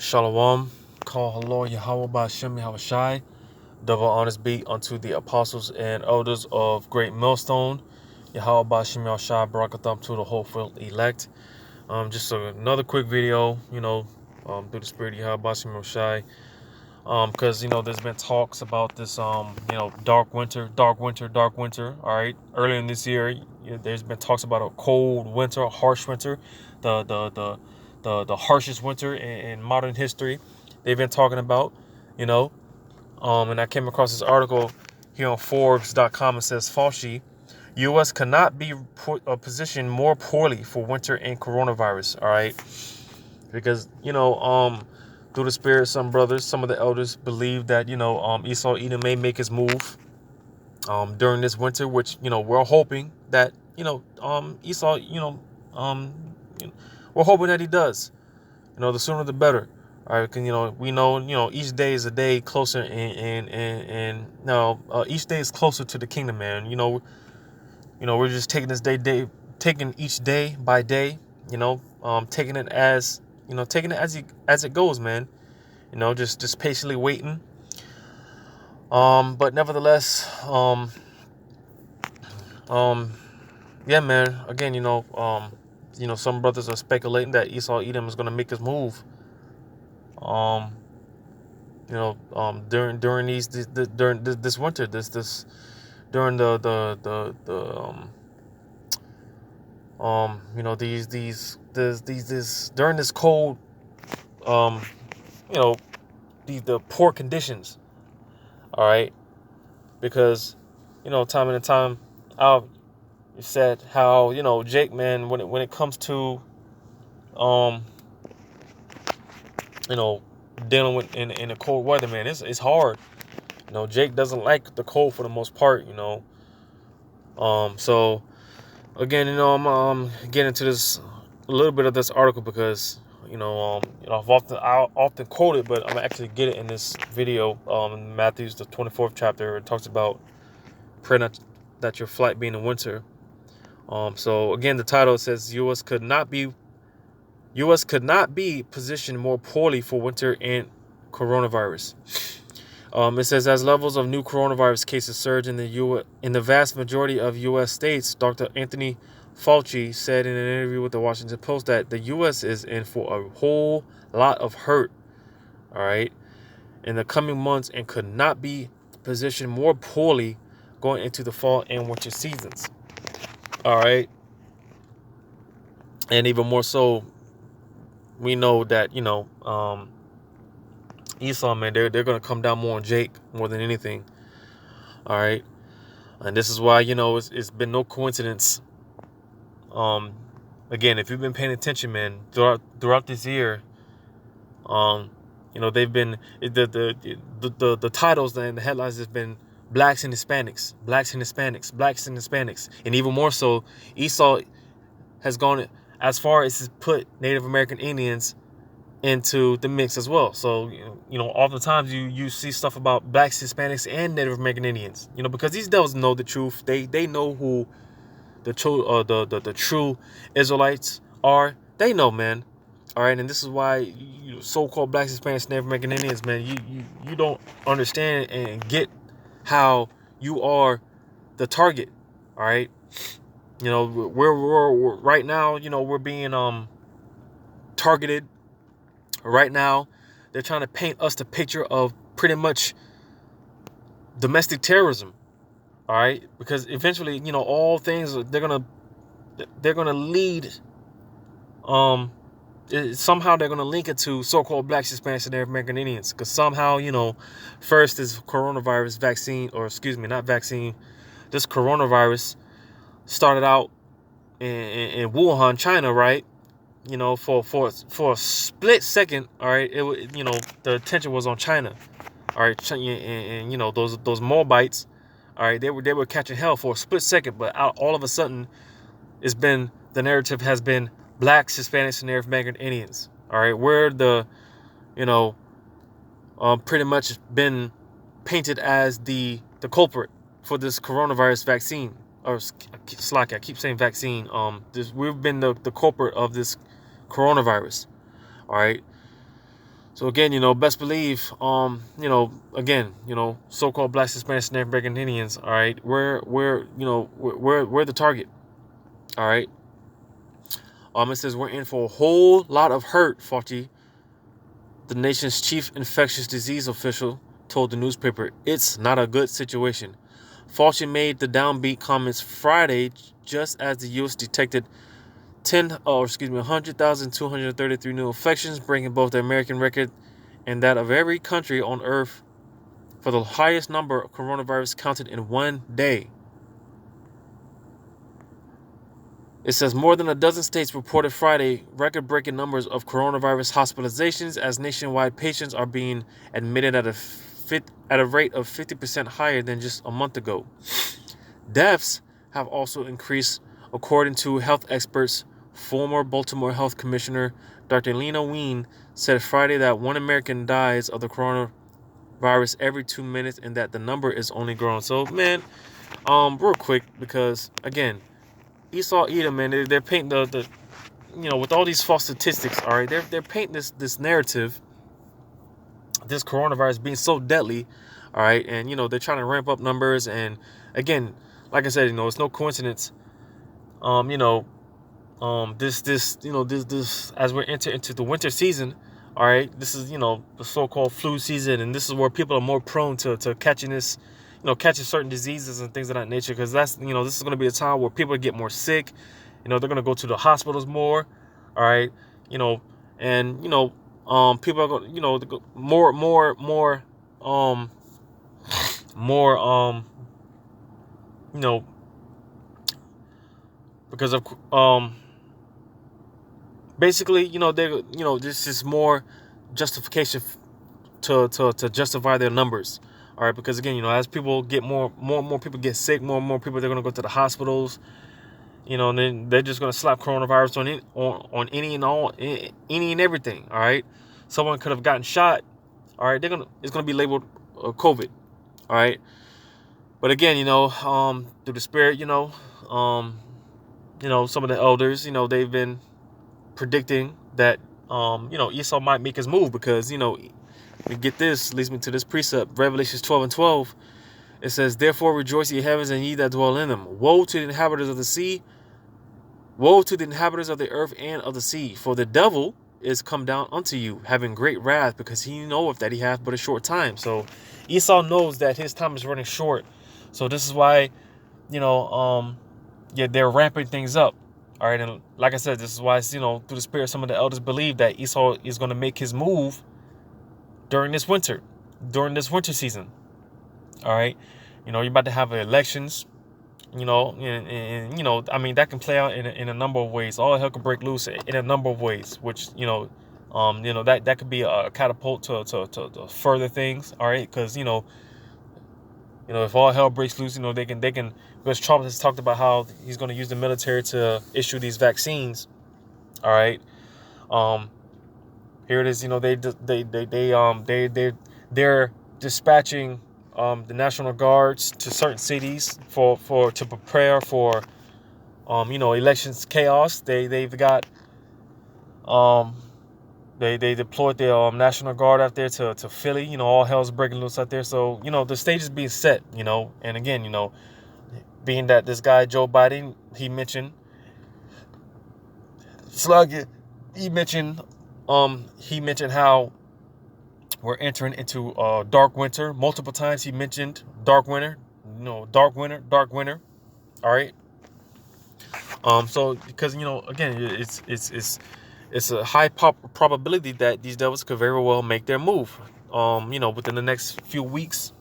Shalom, call hello Yahweh Ba'Shem Yahushai. Double honors be unto the apostles and elders of Great Millstone. Yahweh Ba'Shem Yahushai, Barakatham to the hopeful elect. Just another quick video, through the spirit of Yahweh Ba'Shem Yahushai. Because there's been talks about this, dark winter. All right, earlier in this year, there's been talks about a cold winter, a harsh winter, the harshest winter in modern history. They've been talking about, you know, and I came across this article here on Forbes.com. It says Fauci, U.S. cannot be positioned more poorly for winter and coronavirus. All right, because through the spirit, some brothers, some of the elders believe that Esau Edom may make his move during this winter, which we're hoping that Esau um we're hoping that he does. The sooner the better. All right, we know each day is a day closer, and each day is closer to the kingdom, man. We're just taking taking each day by day. Taking it as it goes, man. Just patiently waiting. But nevertheless, yeah, man. Again, some brothers are speculating that Esau Edom is gonna make his move. During during this winter, during these during this cold, you know, the poor conditions. All right, because time and time out, you said how Jake, man, when it comes to um dealing with in the cold weather, man, it's hard. Jake doesn't like the cold for the most part. So again, I'm getting into this a little bit of this article because I often quote it, but I'm gonna actually get it in this video. In Matthew's the 24th chapter, it talks about pray not that your flight be in the winter. So again, the title says U.S. could not be positioned more poorly for winter and coronavirus. It says as levels of new coronavirus cases surge in the vast majority of U.S. states, Dr. Anthony Fauci said in an interview with the Washington Post that the U.S. is in for a whole lot of hurt, all right, in the coming months and could not be positioned more poorly going into the fall and winter seasons, all right. And even more so, we know that Esau, man, they're gonna come down more on Jake more than anything, all right. And this is why it's been no coincidence. Again, if you've been paying attention, man, throughout this year, they've been the titles and the headlines have been blacks and Hispanics, and even more so, Esau has gone as far as to put Native American Indians into the mix as well. So oftentimes you see stuff about blacks, Hispanics, and Native American Indians. Because these devils know the truth. They know who the true Israelites are. They know, man. All right, and this is why so-called blacks, Hispanics, Native American Indians, man, you don't understand and get how you are the target. All right, we're right now. We're being targeted. Right now, they're trying to paint us the picture of pretty much domestic terrorism. All right, because eventually, all things they're gonna lead. Somehow they're gonna link it to so-called blacks, Hispanics, and Native American Indians. Because somehow, first this coronavirus vaccine, or excuse me, not vaccine, this coronavirus started out in Wuhan, China, right? For a split second, all right, the attention was on China, all right, and those Moabites, all right, they were catching hell for a split second, but all of a sudden, the narrative has been blacks, Hispanics, and Native American Indians, all right, where the pretty much been painted as the culprit for this coronavirus vaccine, or slack, I keep saying vaccine. We've been the culprit of this coronavirus. All right. So again, best believe, again, so-called Black, Hispanic, and American Indians. All right, we're the target. All right. It says we're in for a whole lot of hurt, Fauci, the nation's chief infectious disease official, told the newspaper. It's not a good situation. Fauci made the downbeat comments Friday, just as the U.S. detected 100,233 new infections, breaking both the American record and that of every country on Earth for the highest number of coronavirus counted in one day. It says more than a dozen states reported Friday record-breaking numbers of coronavirus hospitalizations as nationwide patients are being admitted at a rate of 50% higher than just a month ago. Deaths have also increased, according to health experts. Former Baltimore Health Commissioner Dr. Lena Wein said Friday that one American dies of the coronavirus every 2 minutes and that the number is only growing. So, man, real quick, because again, Esau Edom, man, they're painting the with all these false statistics. All right, they're painting this narrative, this coronavirus being so deadly. All right, and they're trying to ramp up numbers, and again, like I said, it's no coincidence. This as we enter into the winter season. All right, this is the so-called flu season, and this is where people are more prone to catching this, catching certain diseases and things of that nature. Because that's this is going to be a time where people get more sick. They're going to go to the hospitals more. All right, and people are going, more, because of basically, they, this is more justification to justify their numbers. All right, because again, as people get more and more people get sick, more and more people, they're going to go to the hospitals. And then they're just going to slap coronavirus on any and everything. All right, someone could have gotten shot. All right, it's going to be labeled COVID. All right, but again, through the spirit, some of the elders, they've been predicting that Esau might make his move, because we get this, leads me to this precept, Revelations 12:12. It says, therefore rejoice, ye heavens, and ye that dwell in them. Woe to the inhabitants of the sea, woe to the inhabitants of the earth and of the sea, for the devil is come down unto you, having great wrath, because he knoweth that he hath but a short time. So Esau knows that his time is running short. So this is why, they're ramping things up. All right, and like I said, this is why, through the spirit, some of the elders believe that Esau is going to make his move during this winter season. All right, you're about to have elections, and I mean, that can play out in a number of ways. All hell can break loose in a number of ways, which that could be a catapult to further things. All right, because if all hell breaks loose, they can, because Trump has talked about how he's going to use the military to issue these vaccines. All right. Here it is. They're dispatching the National Guards to certain cities to prepare for elections chaos. They've got They deployed the National Guard out there to Philly. All hell's breaking loose out there. So, the stage is being set, And again, being that this guy, Joe Biden, he mentioned how we're entering into dark winter. Multiple times he mentioned dark winter. Dark winter. All right. So because again, it's a high probability that these devils could very well make their move, within the next few weeks,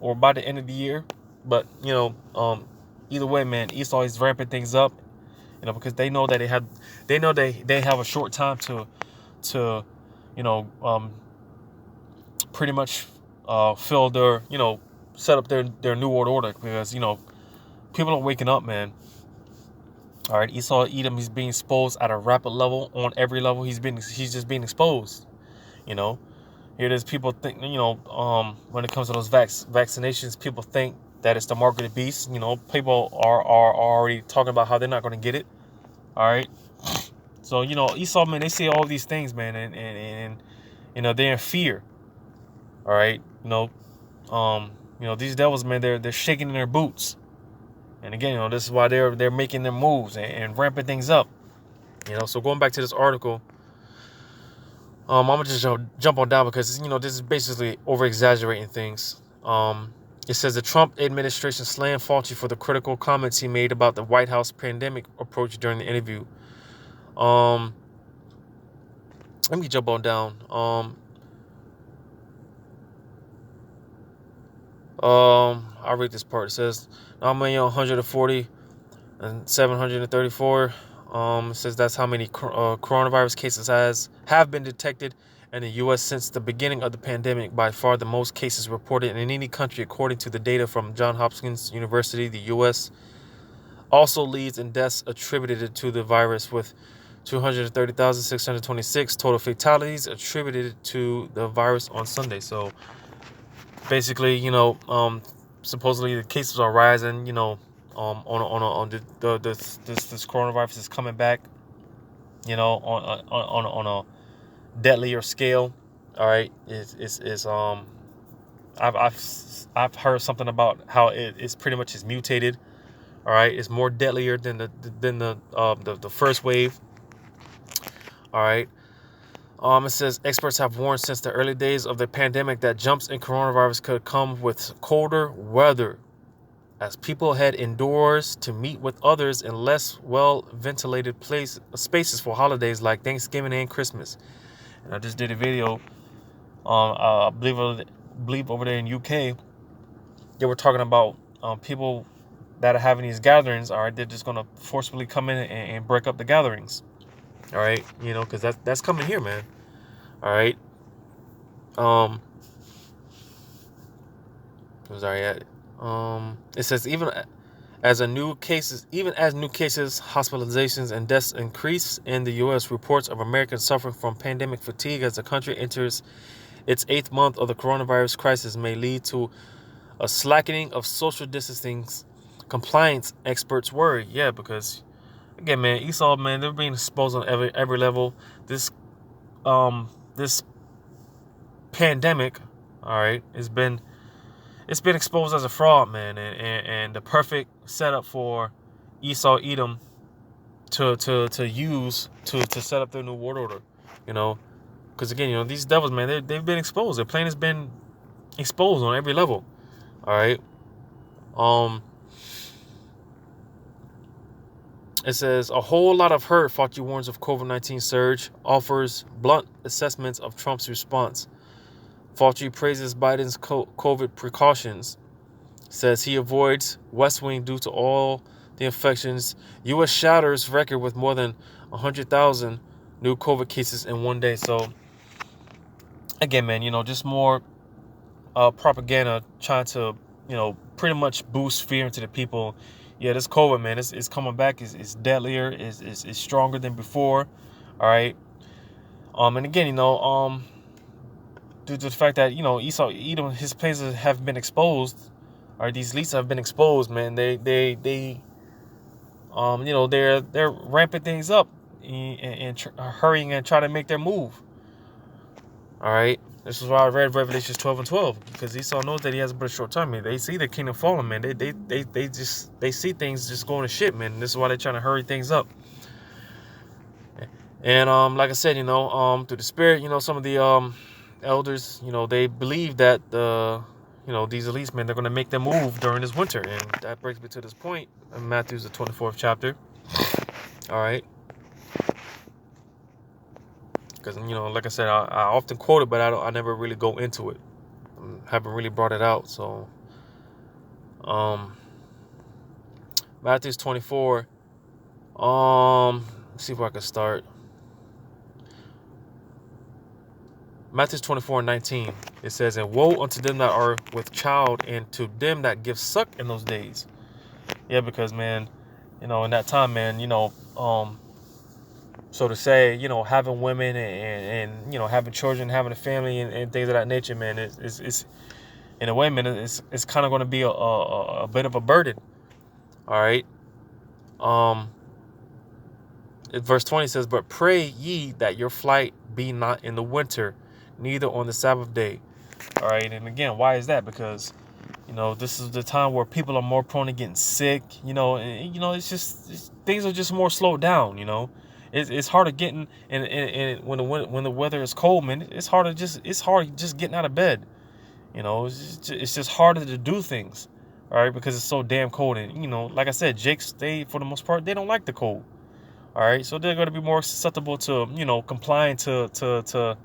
or by the end of the year. But, either way, man, Esau is ramping things up, because they know that they have a short time to pretty much fill their, set up their new world order, because, people are waking up, man. All right, Esau Edom, he's being exposed at a rapid level. On every level, he's just being exposed. Here it is. People think, when it comes to those vaccinations, people think that it's the mark of the beast. People are already talking about how they're not going to get it. All right. So Esau, man, they say all these things, man, and they're in fear. All right. These devils, man, they're shaking in their boots. And again, this is why they're making their moves and ramping things up. So going back to this article, I'm gonna just jump on down because this is basically over exaggerating things. It says the Trump administration slammed Fauci for the critical comments he made about the White House pandemic approach during the interview. Let me jump on down. I'll read this part. It says 9,140 and 734. It says that's how many coronavirus cases have been detected in the U.S. since the beginning of the pandemic. By far the most cases reported in any country, according to the data from Johns Hopkins University. The U.S. also leads in deaths attributed to the virus, with 230,626 total fatalities attributed to the virus on Sunday. So basically, supposedly the cases are rising. This coronavirus is coming back. On a deadlier scale. All right, I've heard something about how it's pretty much is mutated. All right, it's more deadlier than the first wave. All right. It says experts have warned since the early days of the pandemic that jumps in coronavirus could come with colder weather as people head indoors to meet with others in less well-ventilated spaces for holidays like Thanksgiving and Christmas. And I just did a video, I believe over there in UK, they were talking about people that are having these gatherings. All right, they're just gonna forcefully come in and break up the gatherings. All right, because that's coming here, man. All right. It says even as new cases, hospitalizations, and deaths increase in the U.S., reports of Americans suffering from pandemic fatigue as the country enters its 8th month of the coronavirus crisis may lead to a slackening of social distancing compliance. Experts worry. Yeah, because again, man, Esau, man, they're being exposed on every level. This pandemic, all right, it's been exposed as a fraud, man, and the perfect setup for Esau Edom to use to set up their new world order. Because again, these devils, man, they've been exposed. Their plan has been exposed on every level. All right. It says a whole lot of hurt. Fauci warns of COVID-19 surge, offers blunt assessments of Trump's response. Fauci praises Biden's COVID precautions, says he avoids West Wing due to all the infections. U.S. shatters record with more than 100,000 new COVID cases in one day. So, again, man, just more propaganda trying to, pretty much boost fear into the people. Yeah, this COVID, man, it's coming back. It's deadlier. It's stronger than before. All right. And again, due to the fact that Esau Edom, his plans have been exposed, or these leaks have been exposed, man. They're ramping things up and hurrying and trying to make their move. All right, this is why I read Revelations 12 and 12, because Esau knows that he has but a short time. Man, they see the kingdom falling, man. They see things just going to shit, man. This is why they're trying to hurry things up. And like I said, through the spirit, some of the elders, they believe that these elites, man, they're going to make them move during this winter. And that brings me to this point in Matthew's the 24th chapter. All right. Because, like I said, I often quote it, but I never really go into it. Haven't really brought it out. So Matthew's 24. Let's see if I can start. Matthew 24:19, it says, and woe unto them that are with child, and to them that give suck in those days. Yeah, because, man, in that time, man, so to say, having women and having children, having a family and things of that nature, man, it's in a way, man, it's kind of going to be a bit of a burden. All right. Verse 20 says, but pray ye that your flight be not in the winter, neither on the Sabbath day. All right, and again, why is that? Because this is the time where people are more prone to getting sick. And things are just more slowed down. It's harder getting and when the weather is cold, man. It's hard just getting out of bed. It's just harder to do things. All right, because it's so damn cold. And like I said, Jakes, they for the most part, they don't like the cold. All right, so they're going to be more susceptible to complying to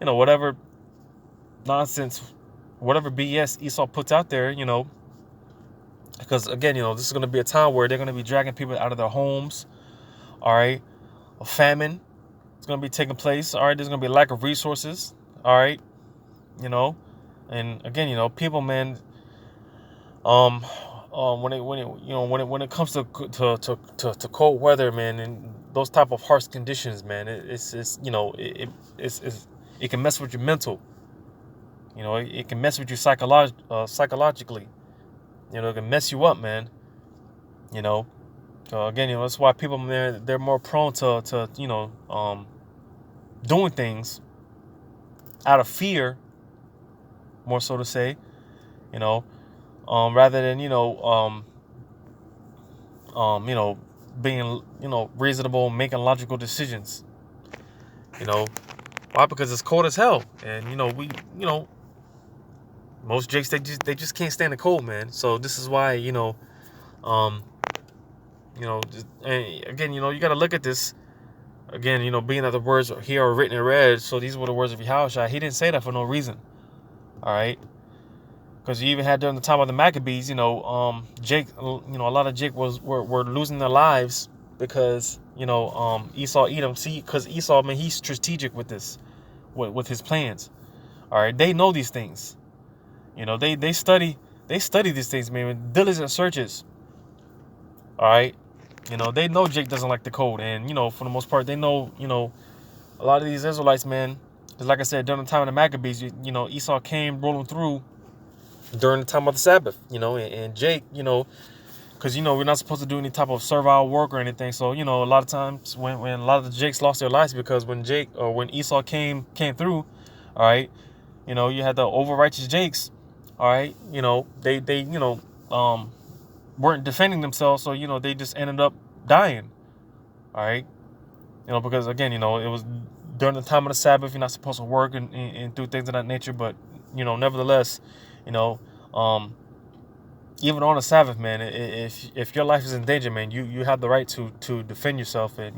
whatever nonsense, whatever BS Esau puts out there. Because again, this is going to be a time where they're going to be dragging people out of their homes. All right, a famine is going to be taking place. All right, there's going to be a lack of resources. All right, and again, people, man. When it comes to cold weather, man, and those type of harsh conditions, man, it can mess with your mental. It can mess with you psychologically. It can mess you up, man. So again, that's why people, man, they're more prone to doing things out of fear, more so to say, rather than being reasonable, making logical decisions. Why? Because it's cold as hell, and most Jakes, they just can't stand the cold, man. So this is why and again, you got to look at this again. Being that the words here are written in red, so these were the words of Yahushua. He didn't say that for no reason. All right. Because you even had during the time of the Maccabees, Jake, a lot of Jake were losing their lives because, Esau Edom. See, because Esau, man, he's strategic with this, with his plans. All right, they know these things. They study these things, man, with diligent searches. All right, they know Jake doesn't like the cold, and for the most part, they know, a lot of these Israelites, man. Because like I said, during the time of the Maccabees, Esau came rolling through during the time of the Sabbath, and Jake, because, we're not supposed to do any type of servile work or anything. So, a lot of times when a lot of the Jakes lost their lives because when Esau came through, all right, you had the over-righteous Jakes, all right, they weren't defending themselves. So, they just ended up dying, all right, because again, it was during the time of the Sabbath. You're not supposed to work and do things of that nature. But, nevertheless, even on a Sabbath, man, if your life is in danger, man, you have the right to defend yourself and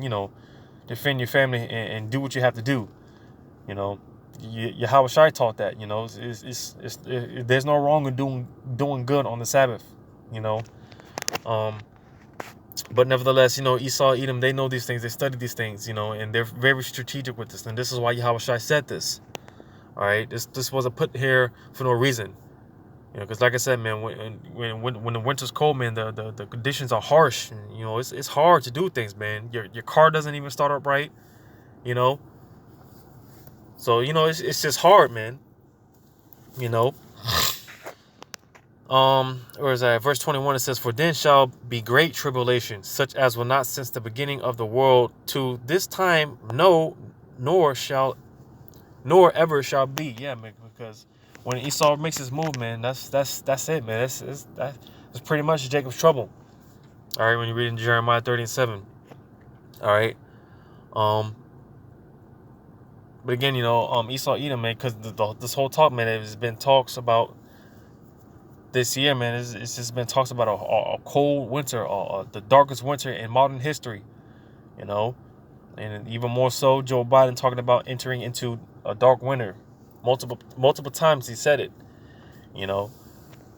defend your family and do what you have to do. Yahushua taught that. There's no wrong in doing good on the Sabbath. But nevertheless, Esau, Edom, they know these things, they study these things, and they're very strategic with this. And this is why Yahushua said this. All right, this wasn't put here for no reason. Because like I said, man, when the winter's cold, man, the conditions are harsh. And, it's hard to do things, man. Your car doesn't even start up right, So, it's just hard, man. Where is that? Verse 21, it says, "For then shall be great tribulation, such as will not since the beginning of the world to this time, no, nor ever shall be." Yeah, man, because when Esau makes his move, man, that's it, man. That's pretty much Jacob's trouble. All right, when you read in Jeremiah 30:7. All right. But again, Esau, Edom, man, because this whole talk, man, it's been talks about this year, man. It's just been talks about a cold winter, the darkest winter in modern history, and even more so, Joe Biden talking about entering into a dark winter. Multiple times he said it,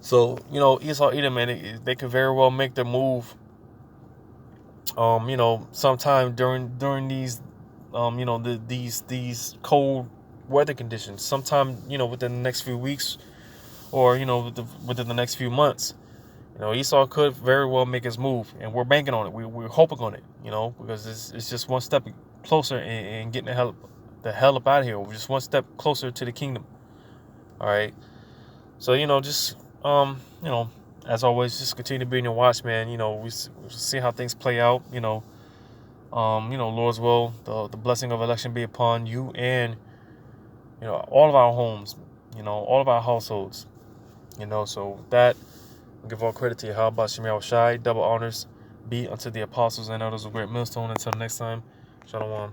So, Esau, Edom, man, they could very well make their move, sometime during these, these cold weather conditions. Sometime, within the next few weeks, or within the next few months. Esau could very well make his move, and we're banking on it. We're hoping on it, because it's just one step closer in getting the hell up out of here. We're just one step closer to the kingdom. All right. So, just, as always, just continue to be in your watch, man. We see how things play out, Lord's will, the blessing of election be upon you and all of our homes, all of our households. So that, give all credit to Yahweh Bashem Yahweh Shai. Double honors be unto the apostles and elders of Great Millstone. Until next time, Shalom.